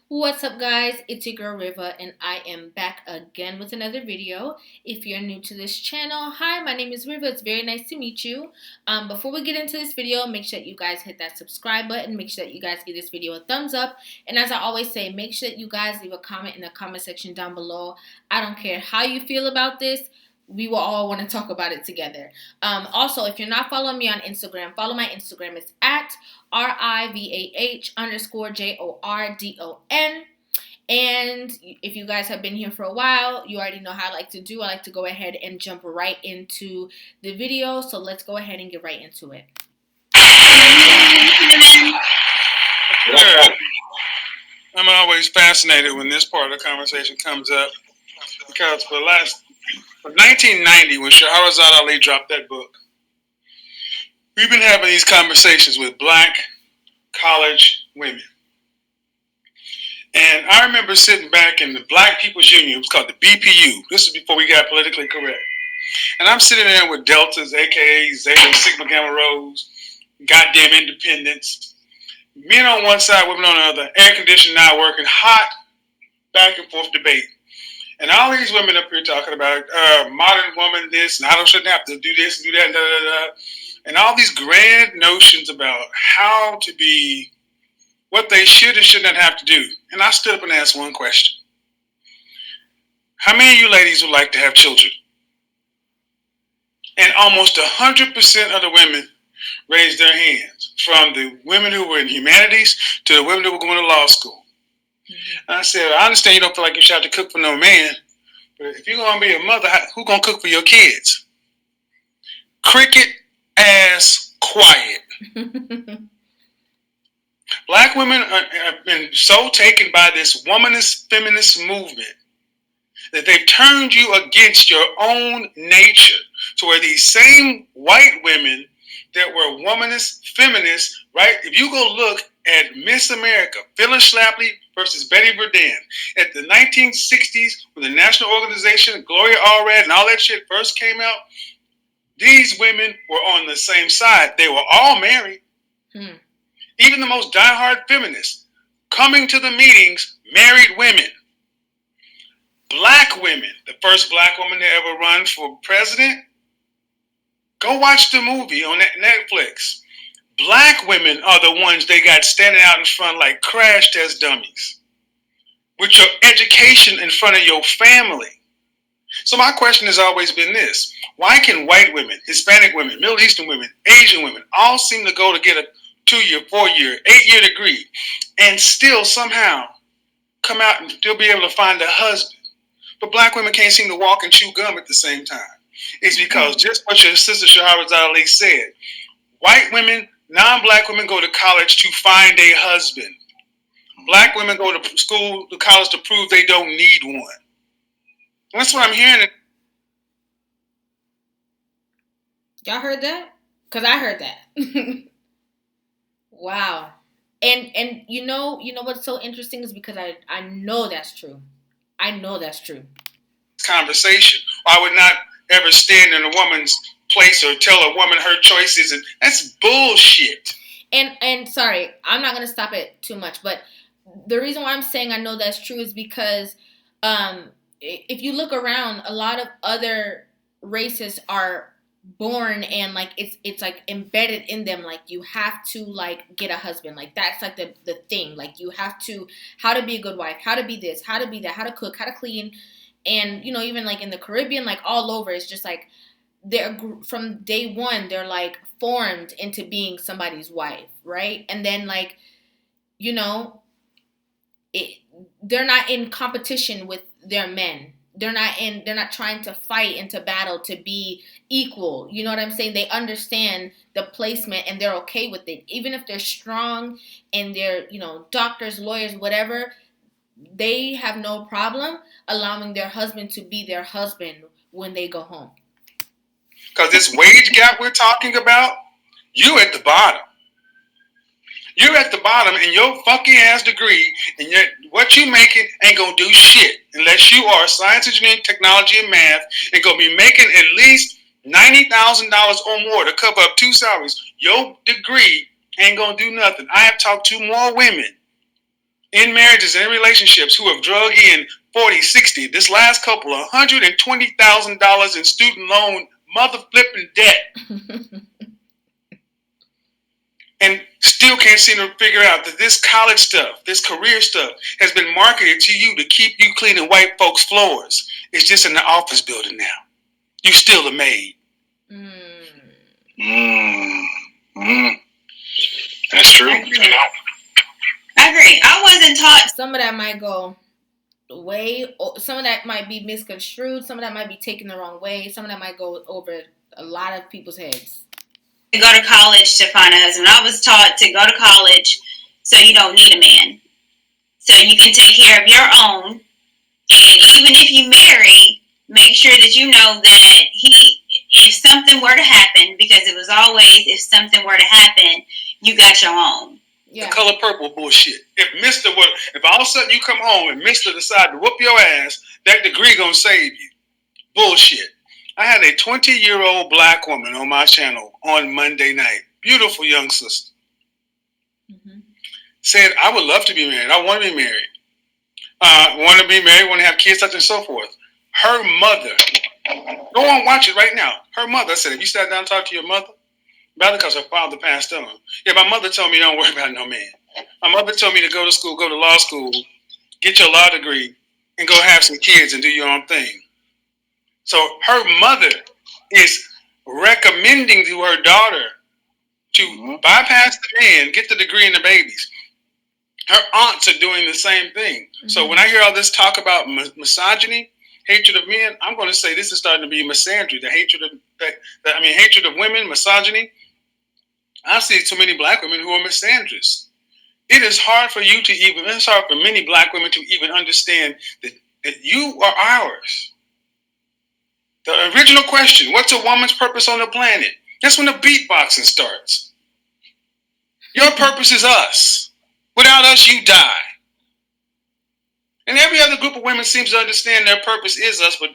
What's up, guys? It's your girl Rivah, and I am back again with another video. If you're new to this channel, hi, my name is Rivah. It's very nice to meet you. Before we get into this video, make sure that you guys hit that subscribe button. Make sure that you guys give this video a thumbs up. And as I always say, make sure that you guys leave a comment in the comment section down below. I don't care how you feel about this. We will all want to talk about it together. Also, if you're not following me on Instagram, follow my Instagram. It's at RIVAH_JORDON. And if you guys have been here for a while, you already know how I like to do. I like to go ahead and jump right into the video. So let's go ahead and get right into it. Yeah. I'm always fascinated when this part of the conversation comes up because for 1990, when Shahrazad Ali dropped that book, we've been having these conversations with black college women. And I remember sitting back in the Black People's Union. It was called the BPU. This is before we got politically correct. And I'm sitting there with Deltas, a.k.a. Zeta, Sigma, Gamma, Rhos, goddamn independents. Men on one side, women on the other, air conditioning not working, hot, back and forth debate. And all these women up here talking about modern woman this, and I shouldn't have to do this and do that, and da, da, da, and all these grand notions about how to be, what they should and should not have to do. And I stood up and asked one question. How many of you ladies would like to have children? And almost 100% of the women raised their hands, from the women who were in humanities to the women who were going to law school. And I said, I understand you don't feel like you should have to cook for no man, but if you're going to be a mother, who's going to cook for your kids? Cricket ass quiet. Black women have been so taken by this womanist, feminist movement that they've turned you against your own nature. So where these same white women that were womanist, feminists, right? If you go look at Miss America, Phyllis Schlafly versus Betty Friedan, at the 1960s, when the National Organization, Gloria Allred, and all that shit first came out, these women were on the same side. They were all married. Even the most diehard feminists coming to the meetings, married women. Black women, the first black woman to ever run for president. Go watch the movie on Netflix. Black women are the ones they got standing out in front like crash test dummies with your education in front of your family. So my question has always been this. Why can white women, Hispanic women, Middle Eastern women, Asian women all seem to go to get a 2-year, 4-year, 8-year degree and still somehow come out and still be able to find a husband? But black women can't seem to walk and chew gum at the same time. It's because just what your sister Shahrazad Ali said, white women, non-black women go to college to find a husband. Black women go to school, to college to prove they don't need one. And that's what I'm hearing. Y'all heard that? Because I heard that. Wow. And you know what's so interesting is because I know that's true. I know that's true. Conversation. I would not ever stand in a woman's place or tell a woman her choices, and that's bullshit. And sorry, I'm not gonna stop it too much, but the reason why I'm saying I know that's true is because if you look around, a lot of other races are born and like it's like embedded in them, like you have to like get a husband, like that's like the thing, like you have to, how to be a good wife, how to be this, how to be that, how to cook, how to clean. And even like in the Caribbean, like all over, it's just like they're from day one they're like formed into being somebody's wife, right? And then like they're not in competition with their men. They're not trying to fight into battle to be equal. You know what I'm saying? They understand the placement and they're okay with it. Even if they're strong and they're, doctors, lawyers, whatever, they have no problem allowing their husband to be their husband when they go home. Because this wage gap we're talking about, you at the bottom. You're at the bottom in your fucking ass degree, and yet what you making ain't gonna do shit unless you are science, engineering, technology, and math, and gonna be making at least $90,000 or more to cover up 2 salaries. Your degree ain't gonna do nothing. I have talked to more women in marriages and in relationships who have drug in 40, 60, this last couple, $120,000 in student loan mother flipping debt, and still can't seem to figure out that this college stuff, this career stuff, has been marketed to you to keep you cleaning white folks' floors. It's just in the office building now. You still a maid. That's true. I agree. I wasn't taught. Some of that might go way. Some of that might be misconstrued. Some of that might be taken the wrong way. Some of that might go over a lot of people's heads. To go to college to find a husband. I was taught to go to college so you don't need a man. So you can take care of your own. And even if you marry, make sure that you know that if something were to happen, because it was always, if something were to happen, you got your own. Yeah. The color purple bullshit. If all of a sudden you come home and Mr. decide to whoop your ass, that degree gonna save you. Bullshit. I had a 20-year-old black woman on my channel on Monday night. Beautiful young sister. Mm-hmm. Said, I would love to be married. I want to be married. Want to be married, want to have kids, such and so forth. Her mother, go on, watch it right now. Her mother said, have you sat down and talked to your mother? About it because her father passed on. Yeah, my mother told me don't worry about no man. My mother told me to go to school, go to law school, get your law degree, and go have some kids and do your own thing. So her mother is recommending to her daughter to bypass the man, get the degree and the babies. Her aunts are doing the same thing. Mm-hmm. So when I hear all this talk about misogyny, hatred of men, I'm going to say this is starting to be misandry, hatred of women, misogyny. I see so many black women who are misandrous. It is hard for it's hard for many black women to even understand that you are ours. The original question, what's a woman's purpose on the planet? That's when the beatboxing starts. Your purpose is us. Without us, you die. And every other group of women seems to understand their purpose is us, but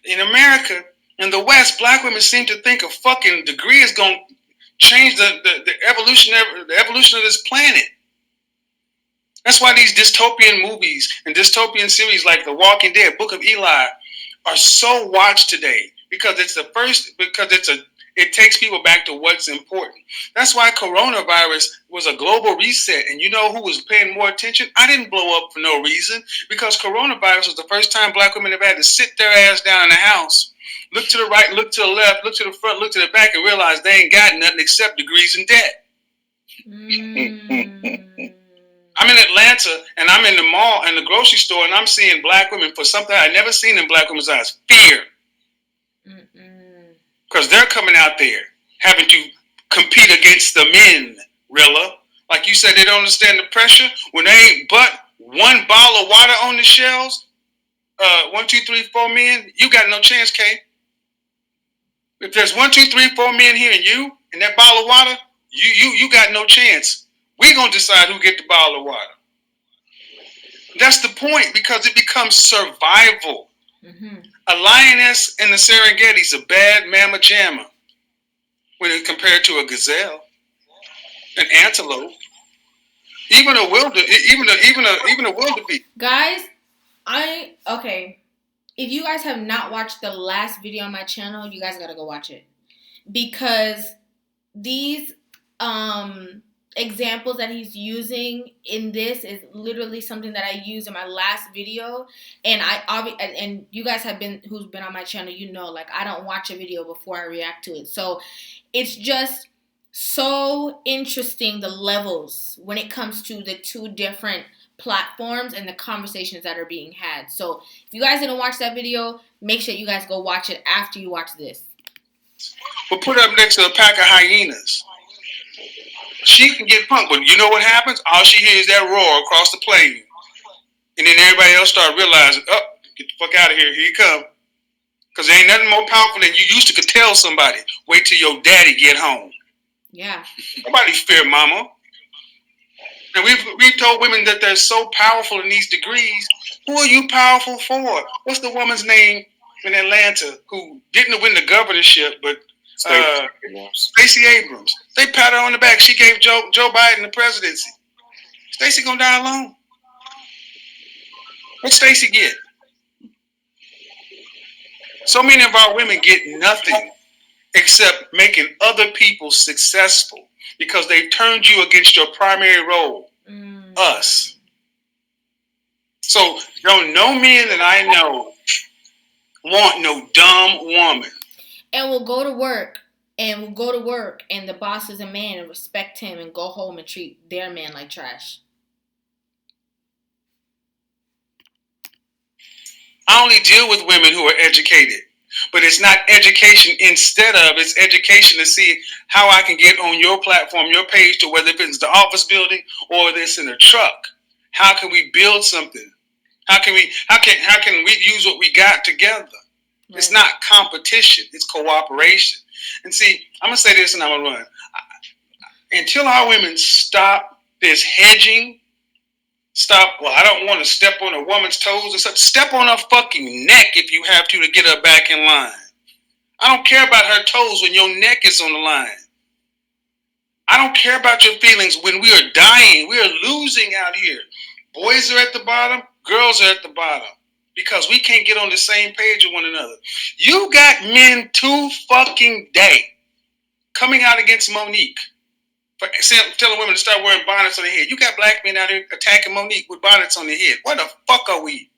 in America, in the West, black women seem to think a fucking degree is going to change the evolution of this planet. That's why these dystopian movies and dystopian series like The Walking Dead, Book of Eli, are so watched today because it takes people back to what's important. That's why coronavirus was a global reset. And you know who was paying more attention? I didn't blow up for no reason, because coronavirus was the first time black women have had to sit their ass down in the house, look to the right, look to the left, look to the front, look to the back, and realize they ain't got nothing except degrees in debt. I'm in Atlanta, and I'm in the mall and the grocery store, and I'm seeing black women for something I've never seen in black women's eyes: fear. Because they're coming out there having to compete against the men, Rilla. Like you said, they don't understand the pressure. When they ain't but one bottle of water on the shelves, 1, 2, 3, 4 men, you got no chance, Kay. If there's 1, 2, 3, 4 men here and you and that bottle of water, you got no chance. We're going to decide who get the bottle of water. That's the point, because it becomes survival. Mm-hmm. A lioness in the Serengeti is a bad mamma jamma when it's compared to a gazelle, an antelope, even a wildebeest. Guys, if you guys have not watched the last video on my channel, you guys gotta go watch it, because these examples that he's using in this is literally something that I used in my last video, and and you guys who's been on my channel, you know, like, I don't watch a video before I react to it. So it's just so interesting, the levels when it comes to the two different platforms and the conversations that are being had. So if you guys didn't watch that video, make sure you guys go watch it after you watch this. We'll put it up next to a pack of hyenas. She can get punked, but you know what happens? All she hears is that roar across the plain. And then everybody else start realizing, oh, get the fuck out of here. Here you come. Because there ain't nothing more powerful than you used to could tell somebody, wait till your daddy get home. Yeah. Nobody fear mama. And we've told women that they're so powerful in these degrees. Who are you powerful for? What's the woman's name in Atlanta who didn't win the governorship, but Stacey Abrams? They pat her on the back. She gave Joe Biden the presidency. Stacey gonna die alone. What Stacey get? So many of our women get nothing except making other people successful because they've turned you against your primary role, us. So don't no men that I know want no dumb woman. And we'll go to work. And we'll go to work, and the boss is a man, and respect him, and go home and treat their man like trash. I only deal with women who are educated, but it's not education instead of, it's education to see how I can get on your platform, your page, to whether it's the office building or it's in a truck. How can we build something? How can we use what we got together? Right. It's not competition, it's cooperation. And see, I'm gonna say this and I'm gonna run. Until our women stop this hedging, well, I don't want to step on a woman's toes and such. Step on her fucking neck if you have to get her back in line. I don't care about her toes when your neck is on the line. I don't care about your feelings when we are dying. We are losing out here. Boys are at the bottom, girls are at the bottom because we can't get on the same page with one another. You got men to fucking day coming out against Monique. Telling women to start wearing bonnets on their head. You got black men out here attacking Monique with bonnets on their head. What the fuck are we?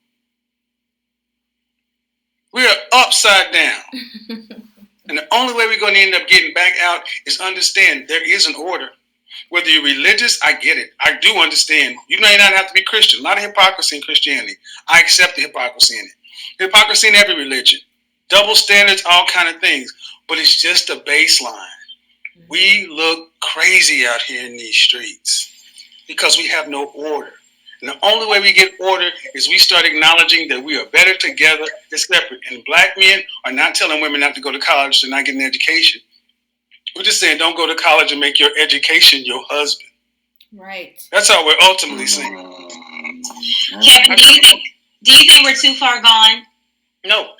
We are upside down. And the only way we're going to end up getting back out is understand there is an order. Whether you're religious, I get it. I do understand. You may not have to be Christian. A lot of hypocrisy in Christianity. I accept the hypocrisy in it. Hypocrisy in every religion. Double standards, all kind of things. But it's just a baseline. We look crazy out here in these streets because we have no order. And the only way we get order is we start acknowledging that we are better together than separate. And black men are not telling women not to go to college to not get an education. We're just saying don't go to college and make your education your husband. Right. That's all we're ultimately saying. Kevin, do you think we're too far gone? No.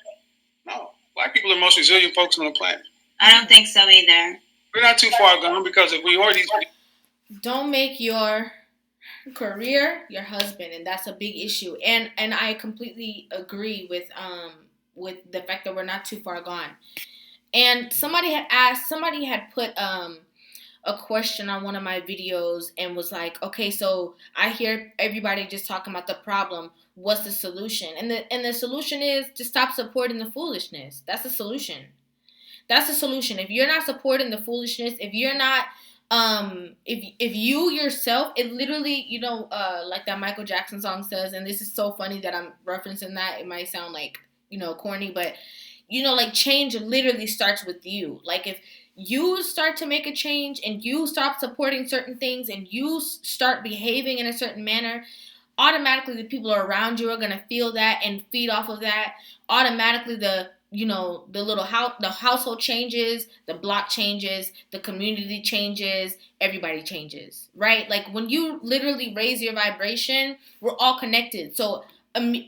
Black people are the most resilient folks on the planet. I don't think so either. We're not too far gone because if we already don't make your career your husband, and that's a big issue. And I completely agree with the fact that we're not too far gone. And somebody had put a question on one of my videos and was like, okay, so I hear everybody just talking about the problem. What's the solution? And the solution is to stop supporting the foolishness. That's the solution. That's the solution. If you're not supporting the foolishness, if you're not, if you yourself, it literally, like that Michael Jackson song says, and this is so funny that I'm referencing that. It might sound like, corny, but, like change literally starts with you. Like if you start to make a change and you stop supporting certain things and you start behaving in a certain manner, automatically the people around you are going to feel that and feed off of that. Automatically the household changes, the block changes, the community changes, everybody changes, right? Like when you literally raise your vibration, we're all connected. So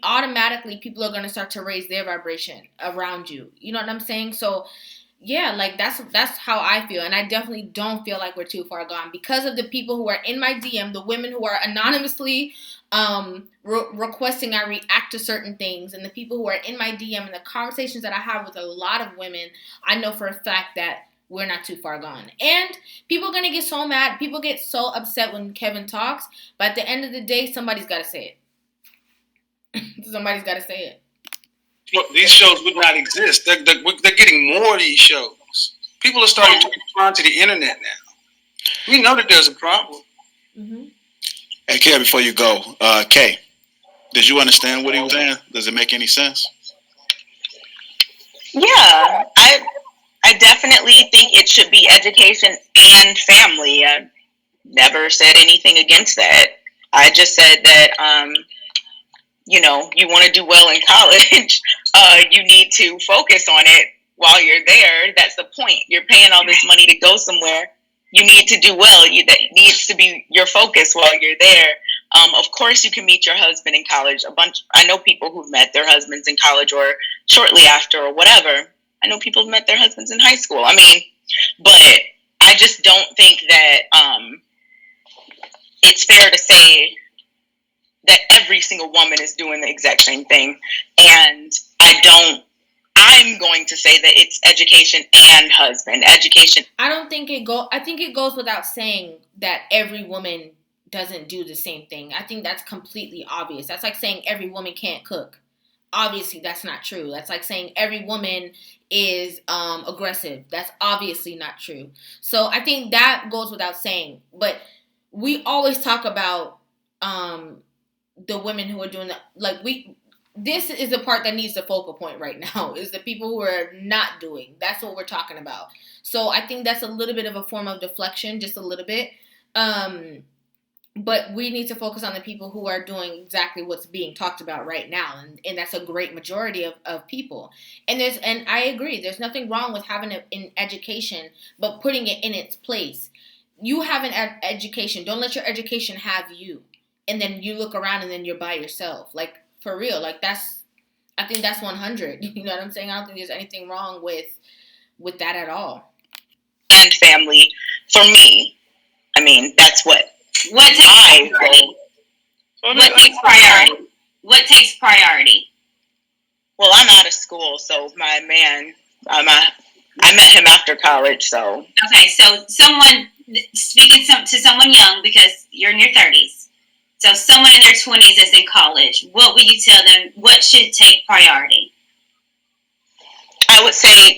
automatically people are going to start to raise their vibration around you. You know what I'm saying? So yeah, like that's how I feel. And I definitely don't feel like we're too far gone because of the people who are in my DM, the women who are anonymously requesting I react to certain things, and the people who are in my DM and the conversations that I have with a lot of women, I know for a fact that we're not too far gone. And people are going to get so mad. People get so upset when Kevin talks. But at the end of the day, somebody's got to say it. Somebody's got to say it. Well, these shows would not exist. They're getting more of these shows. People are starting to respond to the internet now. We know that there's a problem. Mm-hmm. Hey, Kay, before you go, Kay, did you understand what he was saying? Does it make any sense? Yeah, I definitely think it should be education and family. I never said anything against that. I just said that, you want to do well in college, you need to focus on it while you're there. That's the point. You're paying all this money to go somewhere. You need to do well. That needs to be your focus while you're there. Of course, you can meet your husband in college. I know people who've met their husbands in college or shortly after or whatever. I know people who've met their husbands in high school. But I just don't think that it's fair to say that every single woman is doing the exact same thing. And I'm going to say that it's education and husband. Education. I think it goes without saying that every woman doesn't do the same thing. I think that's completely obvious. That's like saying every woman can't cook. Obviously, that's not true. That's like saying every woman is aggressive. That's obviously not true. So I think that goes without saying. But we always talk about the women who are doing that. This is the part that needs the focal point right now, is the people who are not doing. That's what we're talking about. So I think that's a little bit of a form of deflection, just a little bit. But we need to focus on the people who are doing exactly what's being talked about right now. And that's a great majority of people. And I agree, there's nothing wrong with having an education, but putting it in its place. You have an education. Don't let your education have you. And then you look around and then you're by yourself. Like, for real. Like, I think that's 100. You know what I'm saying? I don't think there's anything wrong with that at all. And family. For me, I mean, that's what takes priority? What takes priority? What takes priority? Well, I'm out of school, so my man, I met him after college, so. Okay, so speaking to someone young, because you're in your 30s, so someone in their 20s is in college, what would you tell them, what should take priority? I would say,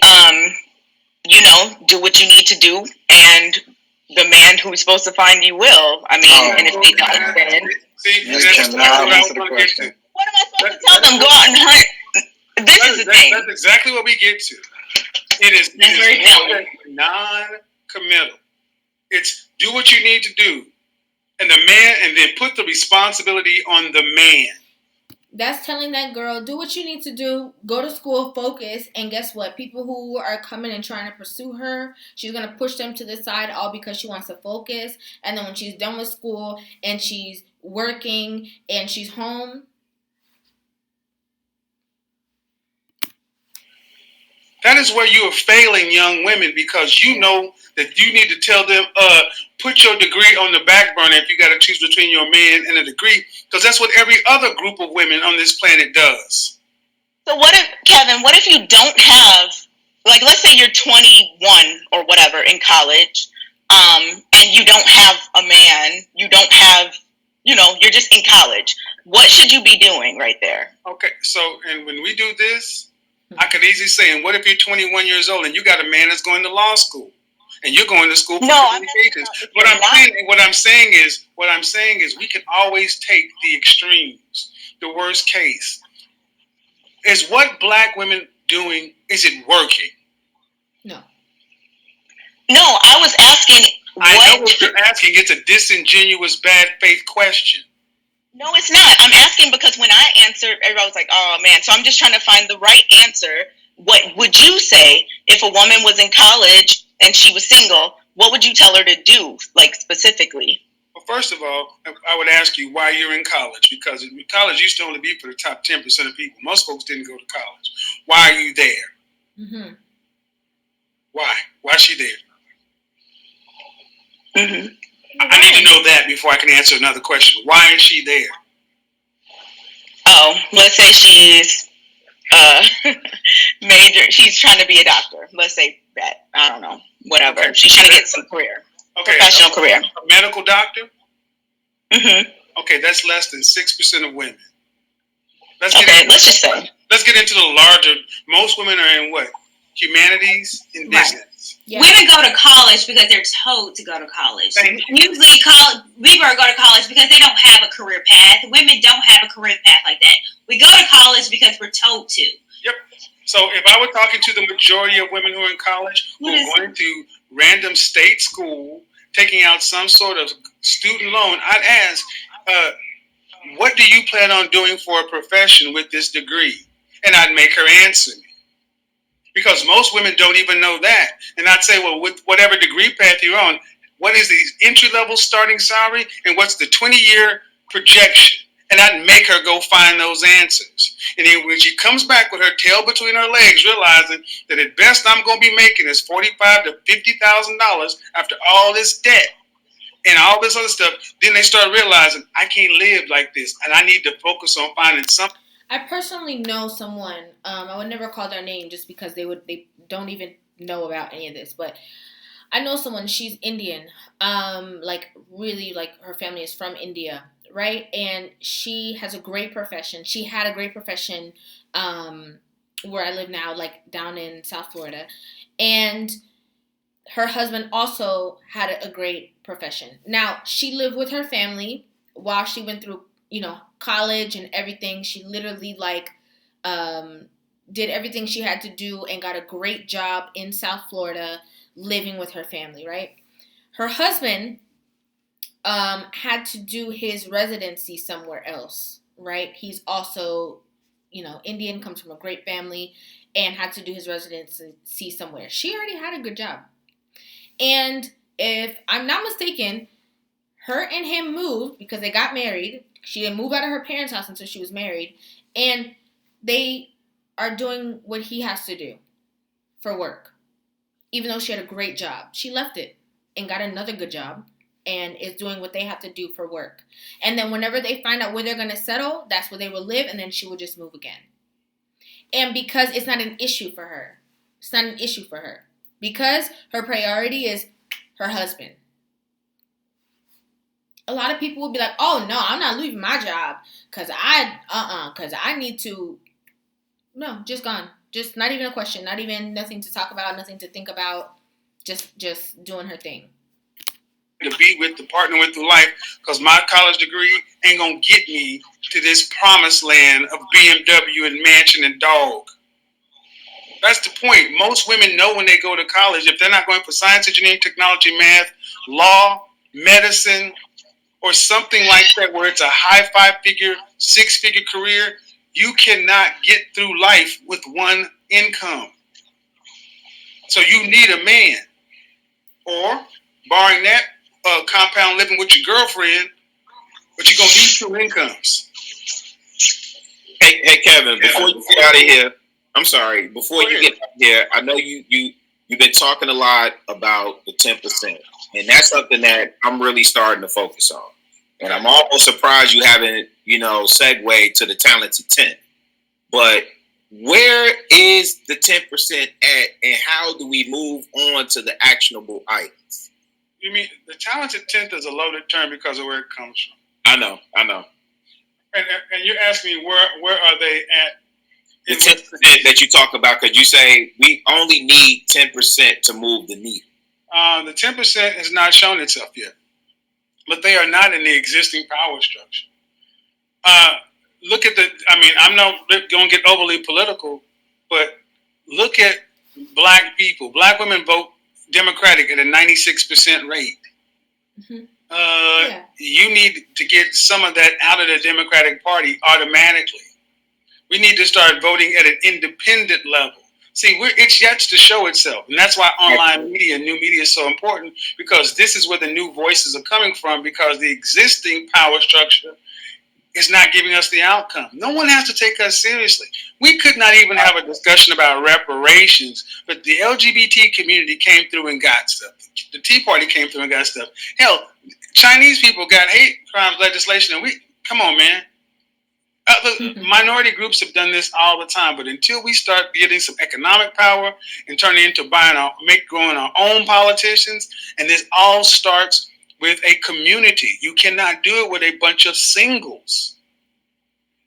do what you need to do, and the man who's supposed to find you will. I mean, and if they don't, then. See, that's what I was going to get to. What am I supposed to tell them? Go out and hunt. This is the thing. That's exactly what we get to. It is non-committal. It's do what you need to do, and then put the responsibility on the man. That's telling that girl, do what you need to do, go to school, focus, and guess what? People who are coming and trying to pursue her, she's going to push them to the side all because she wants to focus. And then when she's done with school and she's working and she's home. That is where you are failing young women, because you know that you need to tell them, put your degree on the back burner if you got to choose between your man and a degree, because that's what every other group of women on this planet does. So what if you don't have, like, let's say you're 21 or whatever in college, and you don't have a man, you don't have, you're just in college. What should you be doing right there? Okay, so, and when we do this, I could easily say, and what if you're 21 years old and you got a man that's going to law school and you're going to school for communications? What I'm saying is we can always take the extremes. The worst case is what black women doing. Is it working? No, I was asking. I know what you're asking. It's a disingenuous, bad faith question. No, it's not. I'm asking because when I answered, everybody was like, oh, man. So I'm just trying to find the right answer. What would you say if a woman was in college and she was single? What would you tell her to do, like, specifically? Well, first of all, I would ask you why you're in college, because college used to only be for the top 10% of people. Most folks didn't go to college. Why are you there? Mm-hmm. Why? Why is she there? Mm-hmm. I need to know that before I can answer another question. Why is she there? Oh, let's say she's she's trying to be a doctor. Let's say that. I don't know. Whatever. Okay. She's trying to get some career. Okay. Professional career. A medical doctor? Mm-hmm. Okay, that's less than 6% of women. Let's just say. Let's get into the larger. Most women are in what? Humanities and business. Yeah. Women go to college because they're told to go to college. Usually, people go to college because they don't have a career path. Women don't have a career path like that. We go to college because we're told to. Yep. So if I were talking to the majority of women who are in college, who are going to random state school, taking out some sort of student loan, I'd ask, what do you plan on doing for a profession with this degree? And I'd make her answer me. Because most women don't even know that. And I'd say, well, with whatever degree path you're on, what is the entry-level starting salary and what's the 20-year projection? And I'd make her go find those answers. And then when she comes back with her tail between her legs, realizing that at best I'm going to be making is $45,000 to $50,000 after all this debt, and all this other stuff. Then they start realizing I can't live like this, and I need to focus on finding something. I personally know someone. I would never call their name just because they don't even know about any of this. But I know someone. She's Indian. Like really, like her family is from India, right? And she has a great profession. She had a great profession. Where I live now, like down in South Florida, and her husband also had a great profession. Now, she lived with her family while she went through, college and everything. She literally um, did everything she had to do and got a great job in South Florida, living with her family. Right. Her husband had to do his residency somewhere else. Right. He's also, Indian, comes from a great family, and had to do his residency somewhere. She already had a good job. And if I'm not mistaken, her and him moved because they got married. She didn't move out of her parents' house until she was married. And they are doing what he has to do for work. Even though she had a great job, she left it and got another good job and is doing what they have to do for work. And then whenever they find out where they're going to settle, that's where they will live, and then she will just move again. And because it's not an issue for her. It's not an issue for her. Because her priority is her husband. A lot of people will be like, oh no, I'm not leaving my job because I need to. No, just gone. Just not even a question. Not even nothing to talk about, nothing to think about. Just doing her thing. To be with the partner with through life, because my college degree ain't gonna get me to this promised land of BMW and mansion and dog. That's the point. Most women know when they go to college, if they're not going for science, engineering, technology, math, law, medicine, or something like that, where it's a high 5-figure, 6-figure career, you cannot get through life with one income. So you need a man. Or, barring that, compound living with your girlfriend, but you're going to need 2 incomes. Hey, Kevin, before you get out of here, I'm sorry. Before you get out of here, I know you've been talking a lot about the 10%, and that's something that I'm really starting to focus on. And I'm almost surprised you haven't, segued to the talented 10. But where is the 10% at, and how do we move on to the actionable items? You mean the talented 10th is a loaded term because of where it comes from. I know. And you're asking me where are they at? The 10% that you talk about, because you say we only need 10% to move the needle. The 10% has not shown itself yet, but they are not in the existing power structure. Look at I'm not going to get overly political, but look at black people. Black women vote Democratic at a 96% rate. Mm-hmm. You need to get some of that out of the Democratic Party automatically. We need to start voting at an independent level. See, it's yet to show itself. And that's why online media and new media is so important, because this is where the new voices are coming from, because the existing power structure is not giving us the outcome. No one has to take us seriously. We could not even have a discussion about reparations, but the LGBT community came through and got stuff. The Tea Party came through and got stuff. Hell, Chinese people got hate crimes legislation, and come on, man. Minority groups have done this all the time, but until we start getting some economic power and turning into growing our own politicians, and this all starts with a community. You cannot do it with a bunch of singles.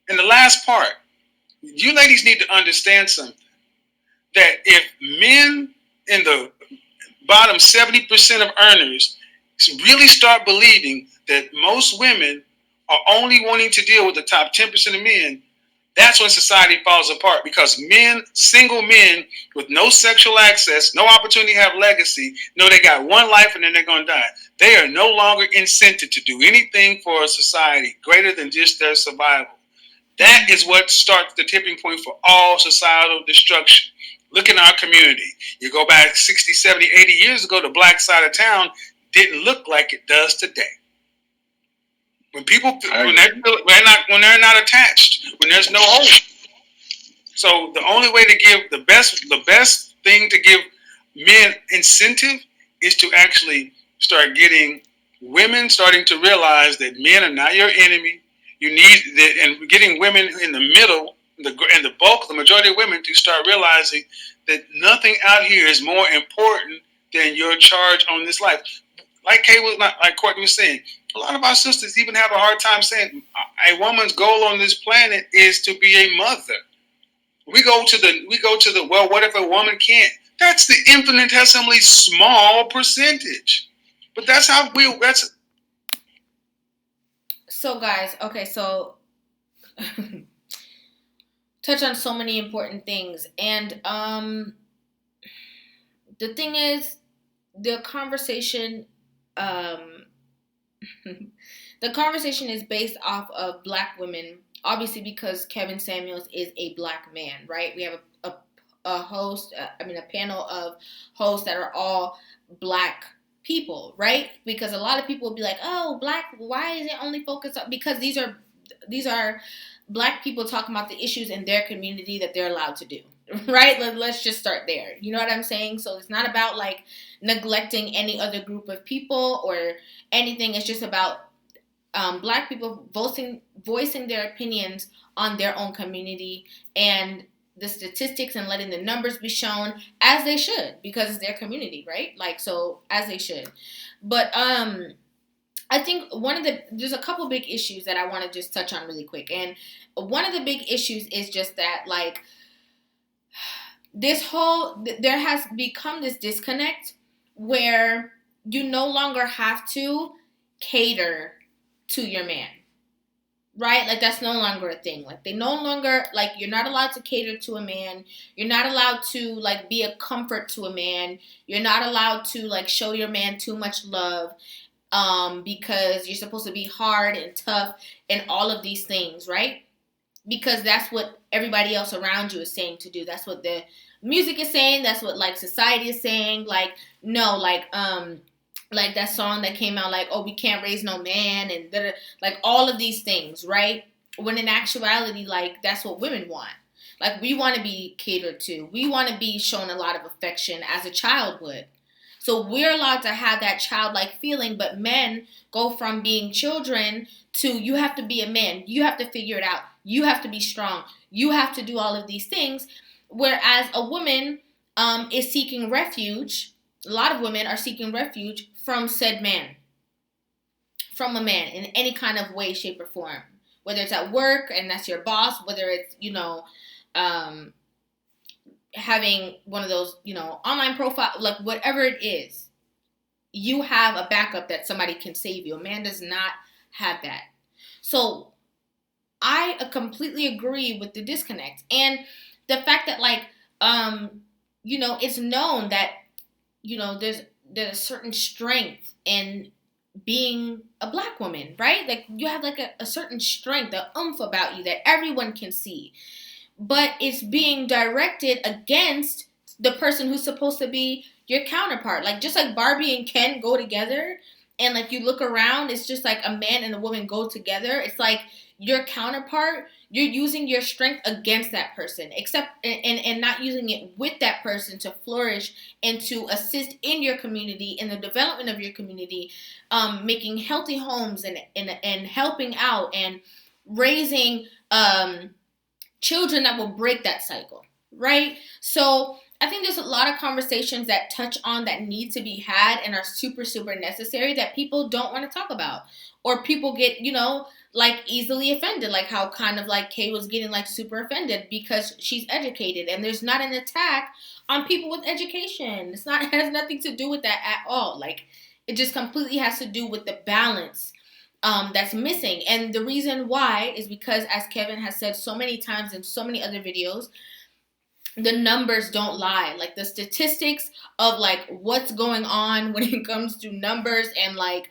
And the last part, you ladies need to understand something, that if men in the bottom 70% of earners really start believing that most women are only wanting to deal with the top 10% of men, that's when society falls apart, because single men with no sexual access, no opportunity to have legacy, know they got one life and then they're going to die. They are no longer incented to do anything for a society greater than just their survival. That is what starts the tipping point for all societal destruction. Look in our community. You go back 60, 70, 80 years ago, the black side of town didn't look like it does today. When they're not attached, when there's no hope. So the only way to give the best thing to give men incentive is to actually start getting women starting to realize that men are not your enemy. You need that, and getting women in the middle, and the bulk, the majority of women, to start realizing that nothing out here is more important than your charge on this life. Like Kay was not, like Courtney was saying, a lot of our sisters even have a hard time saying a woman's goal on this planet is to be a mother. We go to the well, what if a woman can't? That's the infinitesimally small percentage. But that's how that's. So guys, okay, so touch on so many important things, and the thing is, the conversation the conversation is based off of black women, obviously, because Kevin Samuels is a black man, right? We have a host, a panel of hosts that are all black people, right? Because a lot of people will be like, oh, black, why is it only focused on, because these are black people talking about the issues in their community that they're allowed to do, right? Let's just start there. You know what I'm saying? So it's not about like neglecting any other group of people or anything. It's just about black people voicing their opinions on their own community and the statistics, and letting the numbers be shown as they should, because it's their community, right? Like, so as they should. But I think there's a couple big issues that I want to just touch on really quick. And one of the big issues is just that, like, there has become this disconnect where you no longer have to cater to your man, right? Like, that's no longer a thing. Like, they no longer, like, you're not allowed to cater to a man. You're not allowed to, like, be a comfort to a man. You're not allowed to, like, show your man too much love, because you're supposed to be hard and tough and all of these things, right? Because that's what everybody else around you is saying to do. That's what the music is saying. That's what, like, society is saying. Like, no, like that song that came out, like, oh, we can't raise no man, and like all of these things, right? When in actuality, like, that's what women want. Like, we want to be catered to. We want to be shown a lot of affection as a child would. So we're allowed to have that childlike feeling, but men go from being children to, you have to be a man. You have to figure it out. You have to be strong. You have to do all of these things. Whereas a woman is seeking refuge. A lot of women are seeking refuge from said man, from a man, in any kind of way, shape, or form. Whether it's at work and that's your boss, whether it's, having one of those, online profile, like, whatever it is, you have a backup that somebody can save you. A man does not have that. So I completely agree with the disconnect. And the fact that, like, it's known that, there's a certain strength in being a black woman, right? Like, you have, like, a certain strength, a oomph about you that everyone can see. But it's being directed against the person who's supposed to be your counterpart. Like, just like Barbie and Ken go together, and, like, you look around, it's just like a man and a woman go together. It's like your counterpart, you're using your strength against that person, except and not using it with that person to flourish and to assist in your community, in the development of your community, making healthy homes and helping out and raising children that will break that cycle, right? So I think there's a lot of conversations that touch on that need to be had and are super, super necessary that people don't want to talk about. Or people get, like, easily offended, like how kind of like Kay was getting, like, super offended because she's educated. And there's not an attack on people with education. It has nothing to do with that at all. Like, it just completely has to do with the balance that's missing. And the reason why is because, as Kevin has said so many times in so many other videos, the numbers don't lie. Like, the statistics of, like, what's going on when it comes to numbers and, like,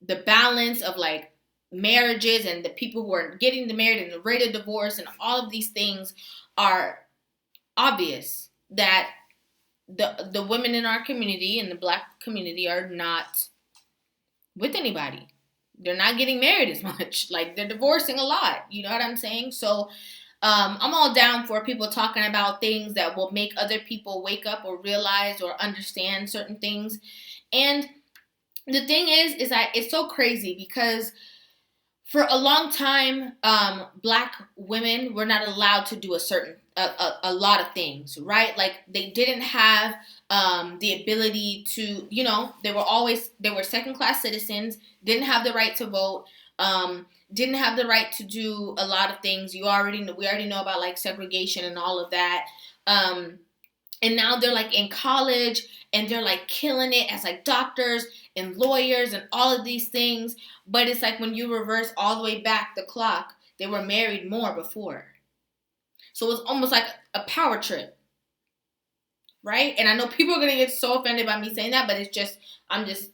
the balance of, like, marriages and the people who are getting married and the rate of divorce and all of these things are obvious that the women in our community and the black community are not with anybody. They're not getting married as much. Like, they're divorcing a lot. You know what I'm saying? So I'm all down for people talking about things that will make other people wake up or realize or understand certain things And the thing is that it's so crazy because for a long time, black women were not allowed to do a lot of things, right? Like they didn't have the ability to, they were second class citizens, didn't have the right to vote, didn't have the right to do a lot of things. We already know about like segregation and all of that. And now they're like in college and they're like killing it as like doctors and lawyers and all of these things. But it's like when you reverse all the way back the clock, they were married more before. So it's almost like a power trip, right? And I know people are going to get so offended by me saying that, but I'm just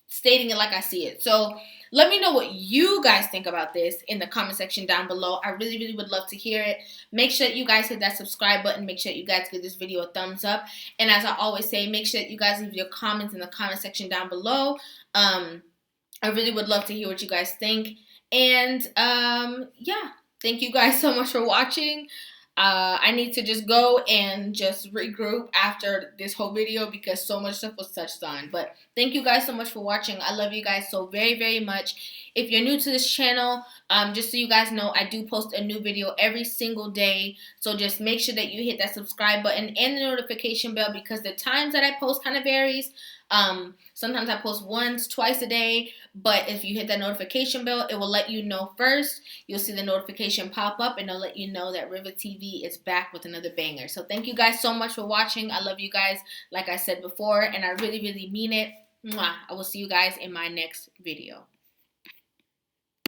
stating it like I see it. So let me know what you guys think about this in the comment section down below. I really, really would love to hear it. Make sure that you guys hit that subscribe button. Make sure that you guys give this video a thumbs up. And as I always say, make sure that you guys leave your comments in the comment section down below. I really would love to hear what you guys think. And yeah, thank you guys so much for watching. I need to just go and just regroup after this whole video because so much stuff was touched on. But thank you guys so much for watching. I love you guys so very, very much. If you're new to this channel, just so you guys know, I do post a new video every single day. So just make sure that you hit that subscribe button and the notification bell because the times that I post kind of varies. Sometimes I post once, twice a day, but if you hit that notification bell, it will let you know first. You'll see the notification pop up and it'll let you know that Rivah TV is back with another banger. So thank you guys so much for watching. I love you guys, like I said before, and I really, really mean it. Mwah. I will see you guys in my next video.